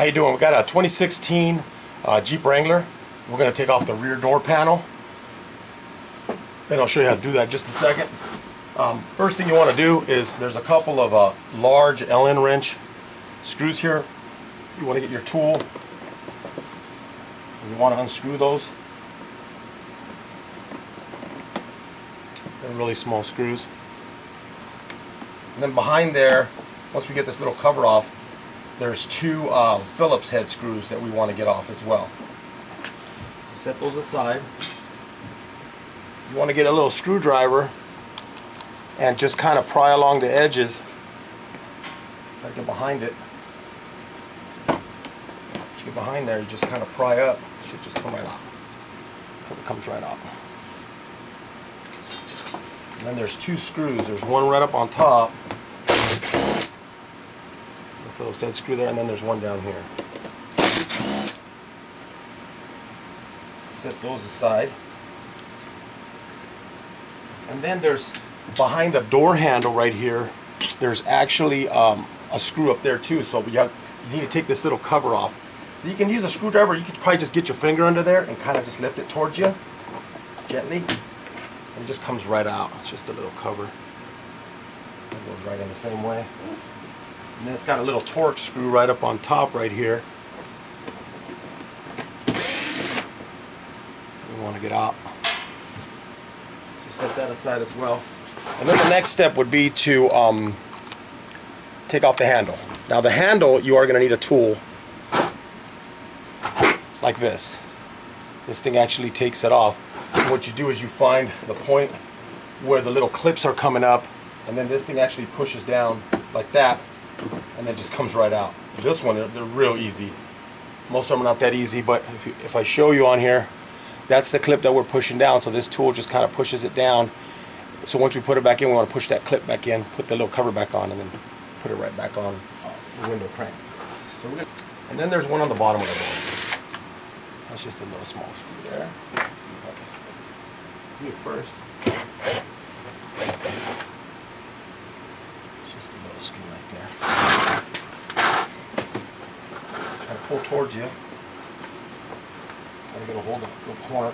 How you doing? We got a 2016 Jeep Wrangler. We're going to take off the rear door panel. Then I'll show you how to do that in just a second. First thing you want to do is there's a couple of large Allen wrench screws here. You want to get your tool and you want to unscrew those. They're really small screws. And then behind there, once we get this little cover off, there's two Phillips head screws that we want to get off as well. So set those aside. You want to get a little screwdriver and just kind of pry along the edges. If I get behind it, once you get behind there, you just kind of pry up. It should just come right out. It comes right out. And then there's two screws. There's one right up on top. Phillips head screw there, and then there's one down here. Set those aside. And then there's, behind the door handle right here, there's actually a screw up there too, so you need to take this little cover off. So you can use a screwdriver, you could probably just get your finger under there and kind of just lift it towards you, gently, and it just comes right out. It's just a little cover. It goes right in the same way. And then it's got a little torque screw right up on top right here. We want to get out. So set that aside as well. And then the next step would be to take off the handle. Now the handle, you are going to need a tool like this. This thing actually takes it off. And what you do is you find the point where the little clips are coming up, and then this thing actually pushes down like that, and then just comes right out. This one, they're real easy. Most of them are not that easy, but if I show you on here, that's the clip that we're pushing down, so this tool just kind of pushes it down. So once we put it back in, we want to push that clip back in, put the little cover back on, and then put it right back on the window crank. So and then there's one on the bottom of the door. That's just a little small screw there. Let's see if I can see it first. Just a little screw right there. Try to pull towards you. Try to get a hold of the little corner.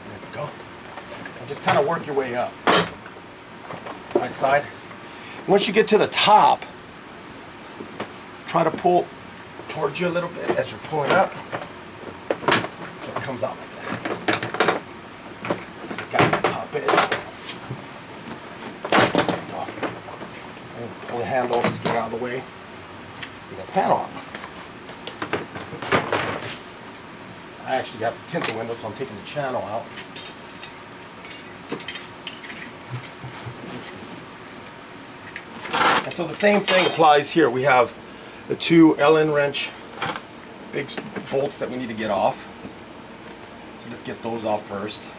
There we go. And just kind of work your way up. Side to side. Once you get to the top, try to pull towards you a little bit as you're pulling up. So it comes out like that. Got the top edge. There we go. And pull the handle, just get it out of the way. We got the panel on. I actually have to tint the window, so I'm taking the channel out. And so the same thing applies here. We have the two Allen wrench big bolts that we need to get off. So let's get those off first.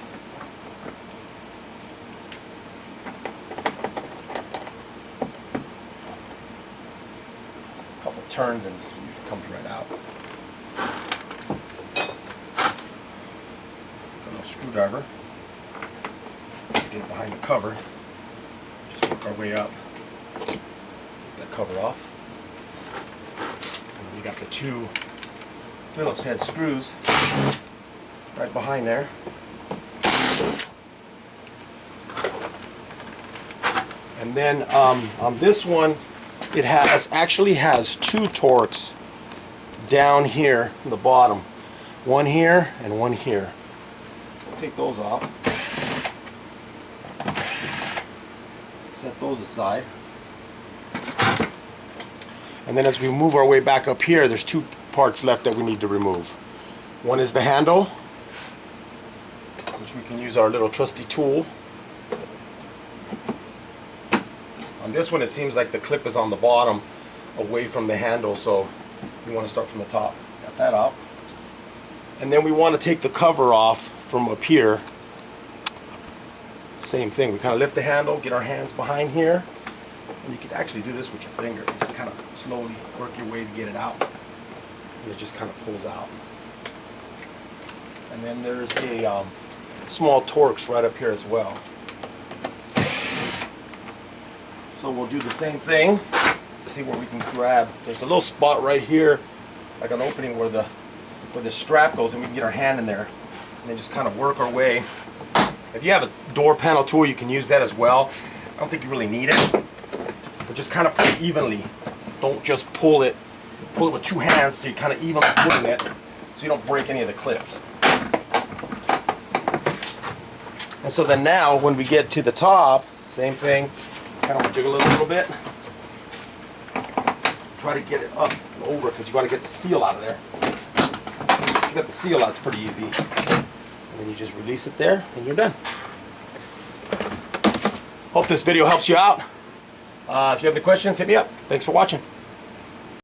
A couple turns and it comes right out. Got a little screwdriver. Get it behind the cover. Just work our way up. Get that cover off. And then you got the two Phillips head screws right behind there. And then on this one, it actually has two torques down here in the bottom. One here and one here. We'll take those off. Set those aside. And then as we move our way back up here, there's two parts left that we need to remove. One is the handle, which we can use our little trusty tool. On this one, it seems like the clip is on the bottom, away from the handle, so we want to start from the top. Got that out. And then we want to take the cover off from up here. Same thing, we kind of lift the handle, get our hands behind here, and you can actually do this with your finger. You just kind of slowly work your way to get it out, and it just kind of pulls out. And then there's a small Torx right up here as well. So we'll do the same thing. See where we can grab. There's a little spot right here, like an opening where the strap goes, and we can get our hand in there and then just kind of work our way. If you have a door panel tool, you can use that as well. I don't think you really need it, but just kind of put it evenly. Don't just pull it with two hands, so you're kind of evenly putting it so you don't break any of the clips. And so then now when we get to the top, same thing, kind of jiggle it a little bit. Try to get it up and over because you want to get the seal out of there. Once you got the seal out, it's pretty easy. And then you just release it there and you're done. Hope this video helps you out. If you have any questions, hit me up. Thanks for watching.